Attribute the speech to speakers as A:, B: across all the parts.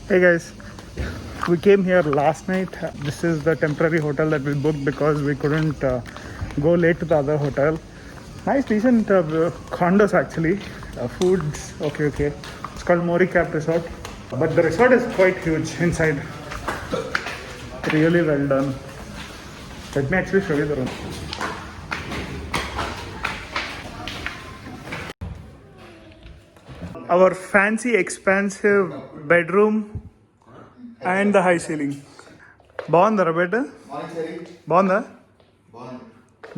A: Hey guys, we came here last night. This is the temporary hotel that we booked because we couldn't go late to the other hotel. Nice, decent condos actually. Food's okay. It's called Moricap Resort, but the resort is quite huge inside. Really well done. Let me actually show you the room. Our fancy, expansive bedroom and the high ceiling. బాగుందా bed? బాగుందా?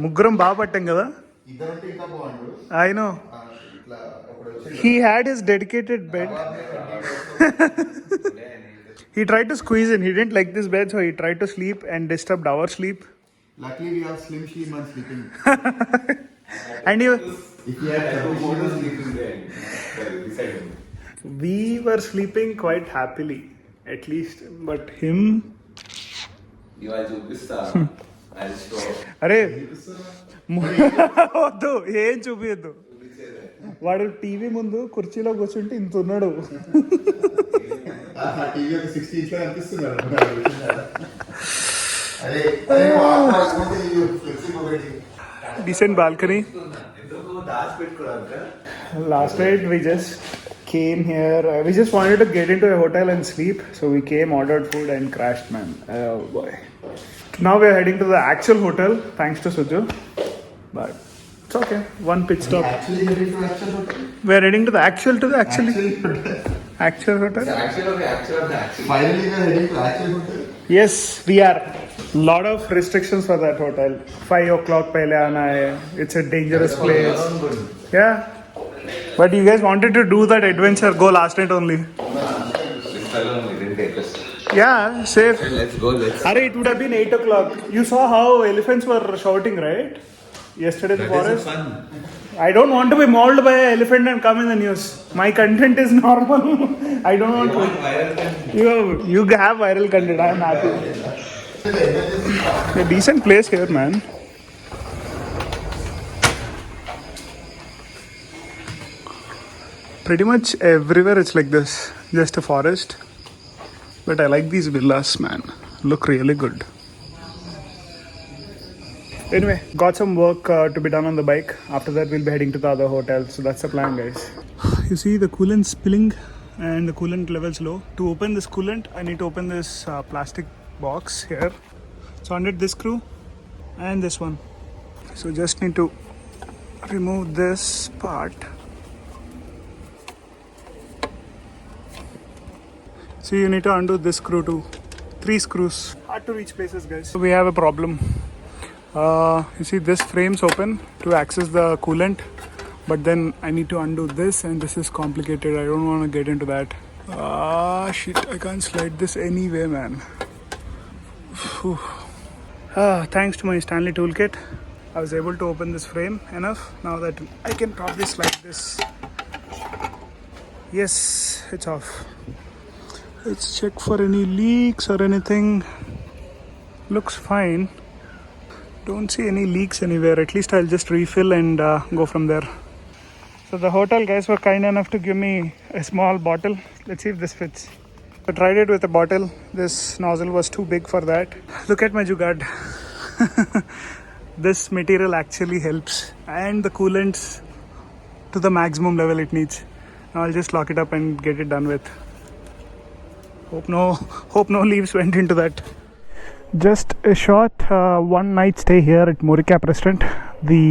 A: ముగ్గురం బాగా పట్టాం కదా? I know. He had his dedicated bed. He tried to squeeze in. He didn't like this bed, so he tried to sleep and disturbed our sleep.
B: Luckily, we have Slim Shlim and sleeping.
A: And he,
B: If you had sleeping there, beside him.
A: we were sleeping quite happily, at least. But him.
C: ఇవాళ చూపిస్తా అది show
A: అరే వద్దు, ఏం చూపించద్దు. వాడు TV ముందు కుర్చీలో కూర్చుంటే ఇంత ఉన్నాడు.
B: టీవీ ఒక 60 ఇంట్లో అనిపిస్తున్నాడు.
A: Decent balcony. Last night we just came here. We just wanted to get into a hotel and sleep, so we came, ordered food, and crashed, man. Oh boy. Now we are heading to the actual hotel, thanks to Suju. But it's okay. One pit stop.
B: Actually, heading to actual hotel.
A: We are heading to the actual actually actual hotel.
B: Finally, we are heading to actual hotel.
A: Yes, we are. Lot of restrictions for that hotel. 5 o'clock pehle aana hai. It's a dangerous place. Yeah. But you guys wanted to do that adventure. Go last night only. Yeah, safe.
C: Let's go.
A: Arey, it would have been 8 o'clock. You saw how elephants were shouting, right? Yesterday in the forest. I don't want to be mauled by an elephant and come in the news. My content is normal. I don't want to. You have viral content. I am happy. A decent place here, man. Pretty much everywhere it's like this. Just a forest. But I like these villas, man. Look really good. Anyway, got some work to be done on the bike. After that, we'll be heading to the other hotel. So that's the plan, guys. You see the coolant spilling and the coolant levels low. To open this coolant, I need to open this plastic box here. So under this screw and this one. So just need to remove this part. So you need to undo this screw too. 3 screws. Hard to reach places, guys. So we have a problem. You see this frame's open to access the coolant, but then I need to undo this, and this is complicated. I don't want to get into that. Shit, I can't slide this anyway, man. Thanks to my Stanley toolkit, I was able to open this frame enough. Now that I can probably slide this. Yes, it's off. Let's check for any leaks or anything. Looks fine. Don't see any leaks anywhere. At least I'll just refill and go from there. So the hotel guys were kind enough to give me a small bottle. Let's see if this fits. I tried it with a bottle. This nozzle was too big for that. Look at my jugaad. This material actually helps, and the coolants to the maximum level it needs. Now I'll just lock it up and get it done with. Hope no leaves went into that. Just a short one night stay here at Moricap restaurant. The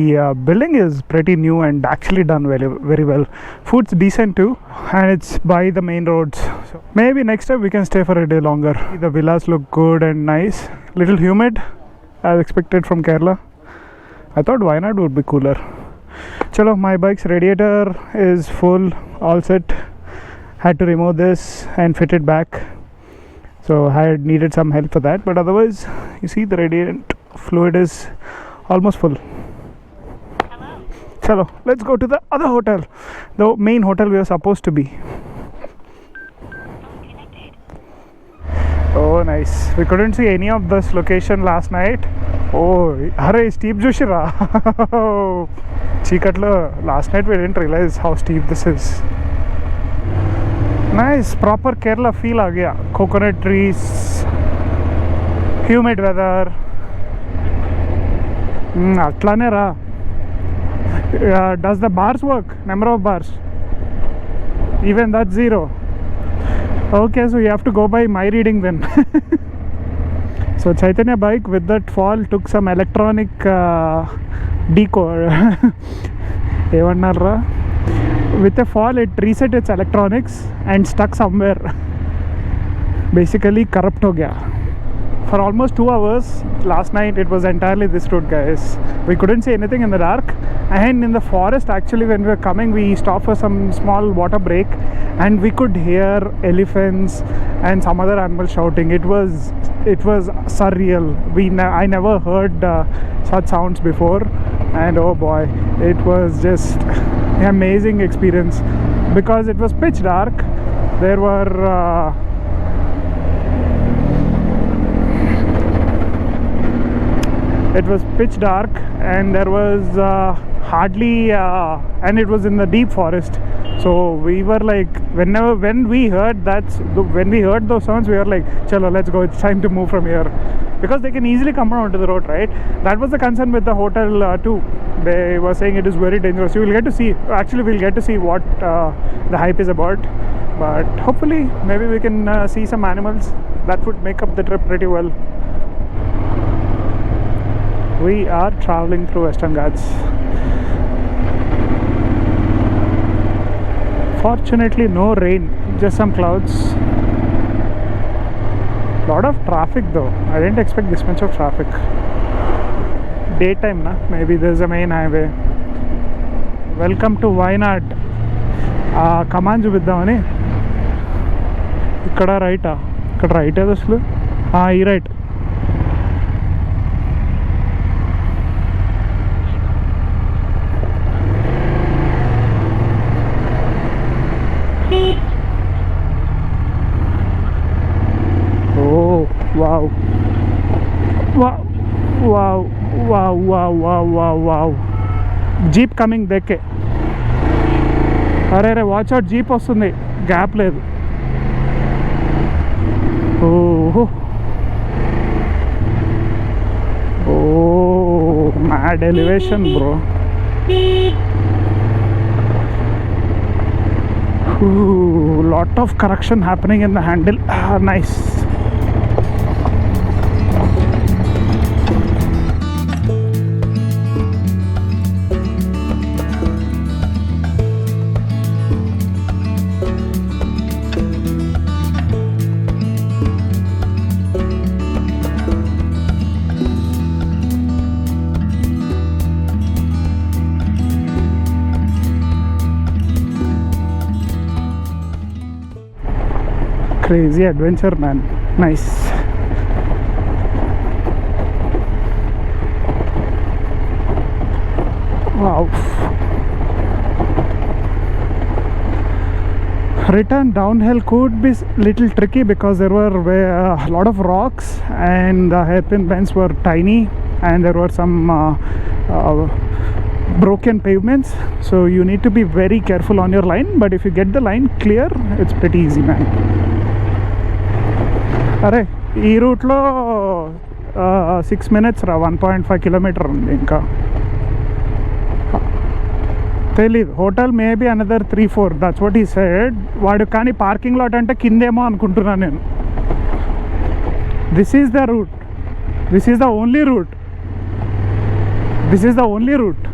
A: building is pretty new and actually done very well. Food's decent too, and it's by the main roads. So maybe next time we can stay for a day longer. The villas look good and nice. Little humid as expected from Kerala. I thought Wayanad would be cooler. Chalo, my bike's radiator is full, all set. Had to remove this and fit it back. So I needed some help for that, but otherwise, you see the radiant fluid is almost full. Hello. Chalo, let's go to the other hotel, the main hotel we are supposed to be. Oh, nice. We couldn't see any of this location last night. Oh, hurry, steep Jushira. Chikatlo, last night we didn't realize how steep this is. Nice, proper Kerala feel आ गया. Coconut trees, humid weather. अट्लाने रहा. Does the bars work? Number of bars? Even that's 0. Okay, so you have to go by my reading then. So Chaitanya bike with that fall took some electronic decode. With a fall it reset its electronics and stuck somewhere. Basically corrupt ho gaya. For almost 2 hours last night it was entirely this route, guys. We couldn't see anything in the dark, and in the forest actually when we were coming we stopped for some small water break and we could hear elephants and some other animals shouting. It was surreal. I never heard such sounds before, and oh boy, it was just an amazing experience because it was pitch dark. There were it was pitch dark and there was hardly and it was in the deep forest. So we were like, when we heard those sounds, we were like, chalo, let's go, it's time to move from here, because they can easily come around to the road, right? That was the concern with the hotel too. They were saying it is very dangerous. We'll get to see what the hype is about, but hopefully maybe we can see some animals. That would make up the trip pretty well. We are traveling through Western Ghats. Fortunately no rain, just some clouds. Lot of traffic though. I didn't expect this much of traffic. Daytime na, maybe there's a main highway. Welcome to Wayanad. Kaman చూపిద్దామని. ఇక్కడ రైటా? ఇక్కడ right ఏది అసలు? ఈ right. Wow. Wow. Wow. Wow. Wow. Wow. Wow. Wow. Jeep coming, देखे. अरे watch out, Jeep वस्तुंदी. Gap लेदु. Oh. Oh. Mad elevation, bro. Ooh, lot of correction happening in the handle. Nice. Crazy adventure, man. Nice. Wow. Return downhill could be little tricky because there were a lot of rocks and the hairpin bends were tiny and there were some broken pavements, so you need to be very careful on your line, but if you get the line clear it's pretty easy, man. అరే ఈ రూట్లో 6 minutes రా, 1.5 kilometer ఉంది ఇంకా. తెలీదు, hotel maybe another 3-4, that's what he said. వాడు కానీ parking lot అంటే కిందేమో అనుకుంటున్నాను నేను. This is the route, this is the only route, this is the only route.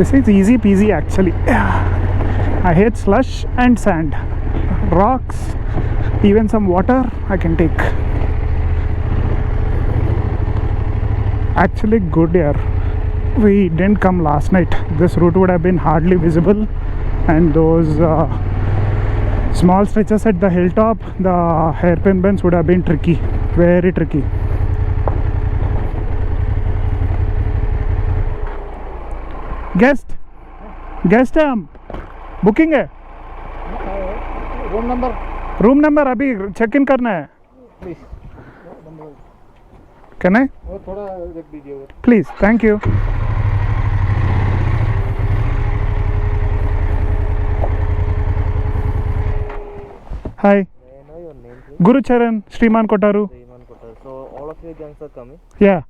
A: This is easy peasy actually. I hate slush and sand, rocks, even some water I can take. Actually good here. We didn't come last night. This route would have been hardly visible, and those small stretches at the hilltop, the hairpin bends would have been tricky, very tricky. Guest है हम, booking है, room number अभी check in करना है. Can I
D: थोड़ा रख दीजिए
A: please, thank you. Hi.
D: May I know your name, please?
A: Guru Charan, Sriman Kotaru.
D: Sriman Kotar. So all of your gangs are coming?
A: Yeah.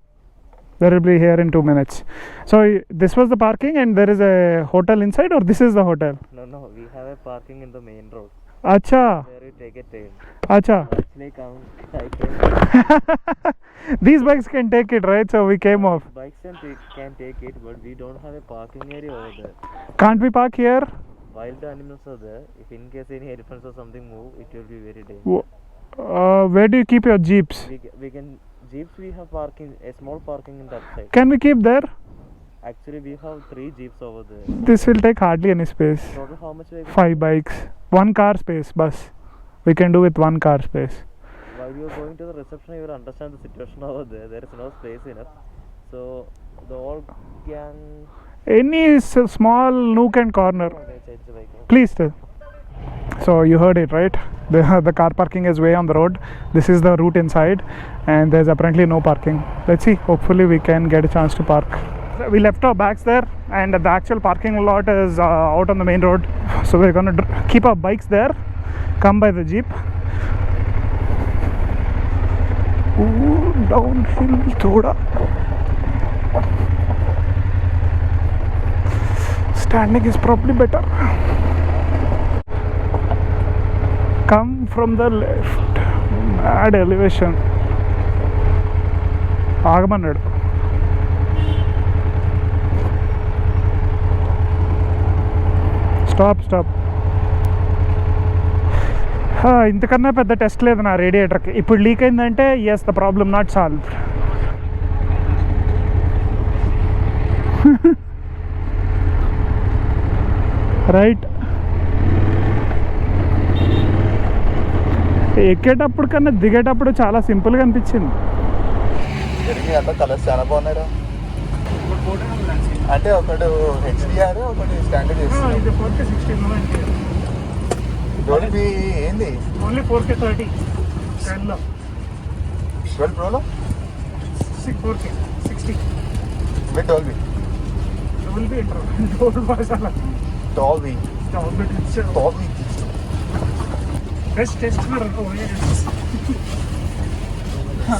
A: They will be here in 2 minutes. So this was the parking and there is a hotel inside, or this is the hotel?
D: No, we have a parking in the main road.
A: Acha.
D: There you take a turn.
A: Acha.
D: Actually, I came.
A: These bikes can take it, right? So we came off.
D: Bikes can take it, but we don't have a parking area over there.
A: Can't we park here?
D: Wild animals are there. If in case any elephants or something move, it will be very dangerous.
A: Where do you keep your jeeps?
D: We can jeeps. We have parking, a small parking in that side.
A: Can we keep there?
D: Actually, we have 3 jeeps over there.
A: This will take hardly any space.
D: Total how much vehicle?
A: 5 bikes. 1 car space, bus. We can do with 1 car space.
D: While you are going to the reception, you will understand the situation over there. There is no space enough. So the whole gang.
A: Any small nook and corner.
D: Okay, change the vehicle.
A: Please tell. So you heard it, right? The car parking is way on the road. This is the route inside, and there's apparently no parking. Let's see. Hopefully we can get a chance to park. We left our bags there, and the actual parking lot is out on the main road. So we're gonna keep our bikes there. Come by the jeep. Ooh, downhill thoda. Standing is probably better. Come from the left. Mad elevation. Agamannadu. Stop. ఇంతకన్నా పెద్ద test లేదు నా రేడియేటర్కి. ఇప్పుడు leak అయిందంటే yes, the problem not solve. Right. ఎక్కేటప్పుడు కన్నా దిగేటప్పుడు చాలా సింపుల్గా అనిపించింది.
E: అట్లా కలర్స్ చాలా బాగున్నాయి. అంటే ఒకటి హెచ్డిఆర్, ఒకటి స్టాండర్డ్ ఇది ఏంది?
A: ఓన్లీ 4K 30 10లో
E: 12 ప్రోలో
A: 4K 60
E: with Dolby.
A: Double B inter భాషల
E: Dolby
A: best test for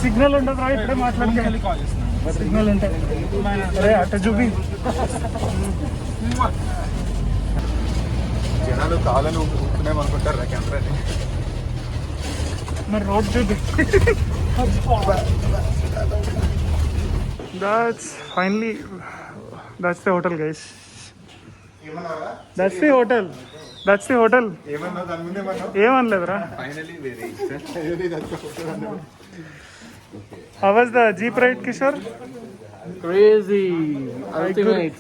A: signal ఉండదు రా. ఇప్పుడే మాట్లాడుకోవాలి. సిగ్నల్ ఉంటుంది. అరే అట్ట చూపి.
E: జనాలు కాళ్ళని ఊపుకునేమనుకుంటారు రా కెమెరాని.
A: మరి రోడ్ చూపి. That's finally, that's the hotel, guys. That's the hotel.
E: ఏమన్నా దాని ముందే మనం
A: ఏమనలేదురా.
C: Finally, very.
A: How was the jeep ride, Kishore?
D: Crazy. Ultimate.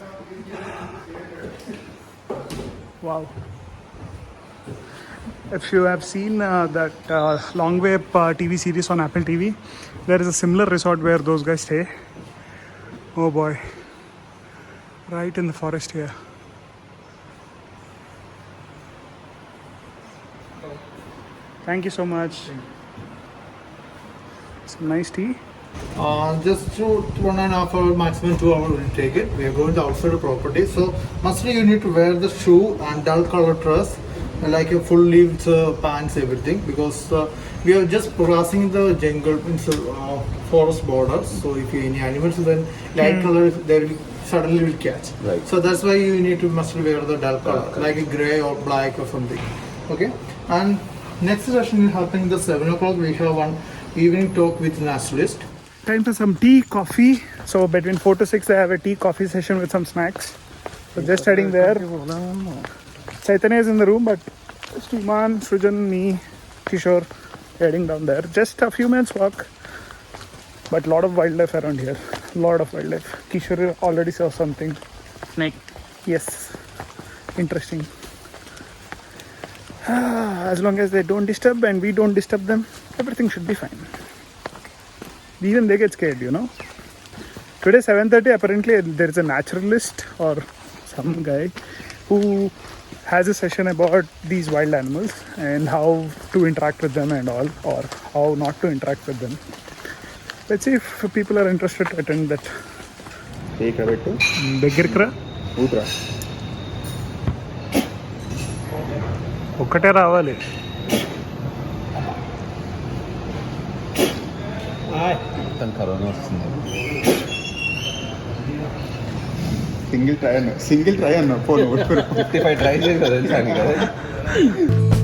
A: Wow. If you have seen that Long Wave TV series on Apple TV, there is a similar resort where those guys stay. Oh boy. Right in the forest here. Thank you so much. Some nice tea.
B: Just to 1.5 hour, maximum 2 hours will take it. We are going to outside the property, so mostly you need to wear the shoe and dull color dress, like a full sleeved pants, everything, because we are just crossing the jungle, forest borders. So if you any animals, then light color they will suddenly will catch.
C: Right.
B: So that's why you need to must wear the dull color, like a gray or black or something. Okay. And next session will happen in the 7 o'clock. We have one evening talk with naturalist.
A: Time for some tea, coffee. So between 4 to 6 I have a tea coffee session with some snacks. So just heading there. Chaitanya is in the room, but Sriman, Srujan, me, Kishore heading down there. Just a few minutes walk, but lot of wildlife around here. Lot of wildlife. Kishore already saw something.
D: Snake.
A: Yes, interesting. As long as they don't disturb and we don't disturb them, everything should be fine. Even they get scared, you know. Today 7:30, apparently there is a naturalist or some guy who has a session about these wild animals and how to interact with them and all, or how not to interact with them. Let's see if people are interested to attend that. దగ్గరికి రా. ఒక్కటే రావాలి.
C: మొత్తం corona వస్తుంది.
E: Single try అన్నా phone
C: 55 try చేసి కదా తెలుసా నీకు?